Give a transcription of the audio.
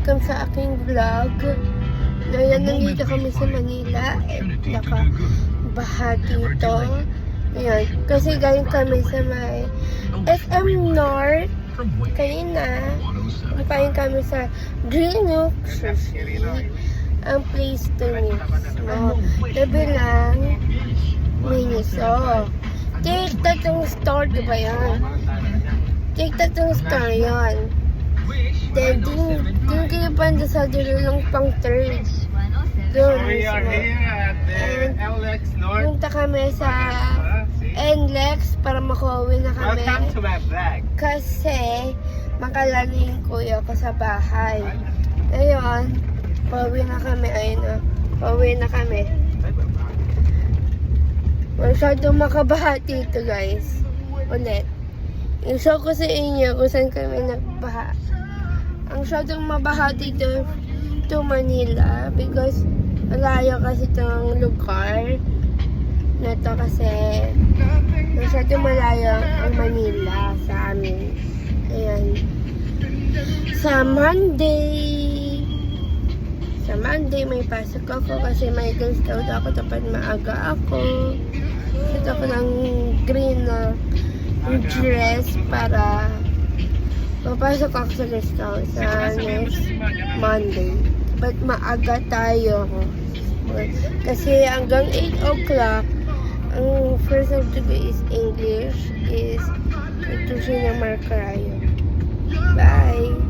welcome sa aking vlog. Ngayon, nandito kami sa Manila. Nakabaha dito. Ayan, kasi galing kami sa may SM North. Kanina, napahin kami sa Greenwood Sushi. Ang place to mismo. Gabi lang, Miniso. TikTok yung store, diba yan? TikTok yung store yan. Then, din kayo pa sa dulong pang third. Doon mismo. And, punta kami sa NLEX para makauwi na kami. Kasi, makalaling kuya ko sa bahay. Ayun, pauwi na kami. Ayun na, pauwi na kami. Masyadong makabaha dito, guys. Ulit. I-show ko sa inyo kung saan kami nagbaha. Ang masyadong mabaha dito to Manila because malayo kasi itong lugar na to kasi masyadong malayo ang Manila sa amin. Ayan. Sa Monday may pasok ako kasi may girls scout ako, dapat maaga ako. Ito ko ng green na dress para papasok ako sa girls scout sa next Monday. But maaga tayo kasi hanggang 8 o'clock ang first subject is English is tutusin ng Marcarayo. Bye!